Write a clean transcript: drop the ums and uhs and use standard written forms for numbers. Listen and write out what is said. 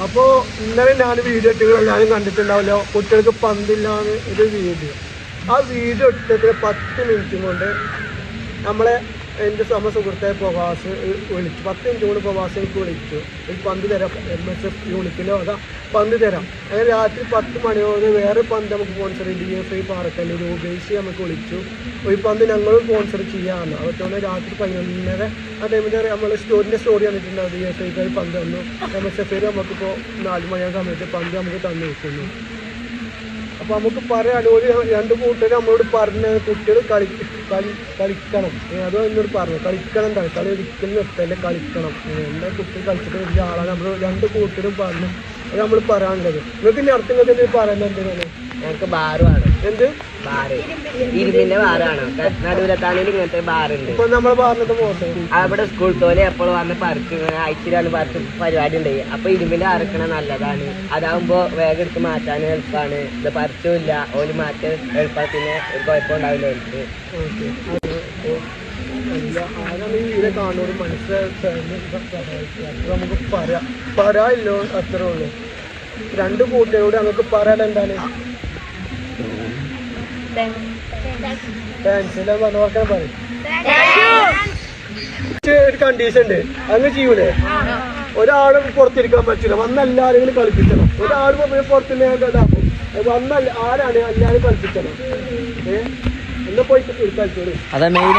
അപ്പോ ഇന്നലെ ഞാൻ വീഡിയോ ഇട്ടുകൾ എല്ലാവരും കണ്ടിട്ടുണ്ടാവല്ലോ, കുട്ടികൾക്ക് പന്തില്ലാന്ന് ഒരു വീഡിയോ. ആ വീഡിയോ ഇട്ടിട്ട് 10 മിനിറ്റ് കൊണ്ട് നമ്മളെ എൻ്റെ സുഹൃത്തെ പ്രവാസ് വിളിച്ചു. 10 മിനിറ്റ് കൊണ്ട് പ്രവാസ് എനിക്ക് വിളിച്ചു, ഒരു പന്ത് തരാം, MSF യൂണിറ്റിലോ അതാ പന്ത് തരാം. അങ്ങനെ രാത്രി 10 മണിയോടെ വേറെ പന്ത് നമുക്ക് സ്പോൺസർ DFI പാറക്കല്ല് രൂപേശി നമുക്ക് വിളിച്ചു. ഒരു പന്ത് ഞങ്ങളും സ്പോൺസർ ചെയ്യാമെന്ന്. അതുകൊണ്ട് രാത്രി 11:30 ആ ടൈമിൽ നമ്മൾ സ്റ്റോറി വന്നിട്ടുണ്ടാവും. DFI പന്ത് തന്നു, MSF നമുക്കിപ്പോൾ 4 മണിയാകുന്ന സമയത്ത് പന്ത് നമുക്ക് തന്നു വെക്കുന്നു. അപ്പോൾ നമുക്ക് പറയാൻ ഒരു 2 കൂട്ടർ നമ്മളോട് പറഞ്ഞ കുട്ടികൾ കളിക്കണം. അതോ എന്നോട് പറഞ്ഞു കളിക്കണം, കളി ഒരിക്കലും നിർത്തല്ലേ, കളിക്കണം. എല്ലാ കുട്ടികൾ കളിച്ചിട്ട് വലിയ ആളാണ്. നമ്മൾ 2 കൂട്ടരും പറഞ്ഞു. അത് നമ്മൾ പറയാനുള്ളത്. നിങ്ങൾക്ക് ഇനി അർത്ഥം പറയുന്നത് എന്തിനാണ്? ഞങ്ങൾക്ക് ബാറുമാണ്. എന്ത് ബാറ്? ഇരുമ്പിന്റെ ബാറാണ്. നടുവിലെത്താണെങ്കിൽ ഇങ്ങനത്തെ ബാറുണ്ട്. ഇപ്പൊ നമ്മളെ പറഞ്ഞത് പോട്ടെ, അവിടെ സ്കൂൾ തോലെ എപ്പോഴും വന്ന് പറിച്ച് ഇങ്ങനെ ആഴ്ചയിലാണ് പറിച്ച് പരിപാടി ഉണ്ട്. അപ്പൊ ഇരുമ്പിന്റെ അറക്കണ നല്ലതാണ്. അതാവുമ്പോ വേഗം എടുത്ത് മാറ്റാൻ എളുപ്പമാണ്. ഇത് പറിച്ചില്ല ഓല് മാറ്റാൻ എളുപ്പത്തിന് ഒരു കുഴപ്പമുണ്ടാവില്ല എനിക്ക്. ആരാണ് ഇതിനെ കാണുന്നത് മനസ്സിലാക്കി നമുക്ക് പറയാല്ലോ, അത്രേ ഉള്ളൂ. 2 കൂട്ടരോട് നമുക്ക് പറയാൻ എന്താണ് പറയും. ഒരു കണ്ടീഷൻ ഉണ്ട്, അങ്ങ് ചെയ്യൂലേ. ഒരാള് പുറത്തിരിക്കാൻ പറ്റില്ല, വന്ന എല്ലാവരും കളിപ്പിക്കണം. ഒരാൾ പുറത്തില്ല വന്ന ആരാണ് എല്ലാവരും കളിപ്പിക്കണം. എന്നാ പോയി കളിച്ചോളൂ. അതാ മെയിൻ.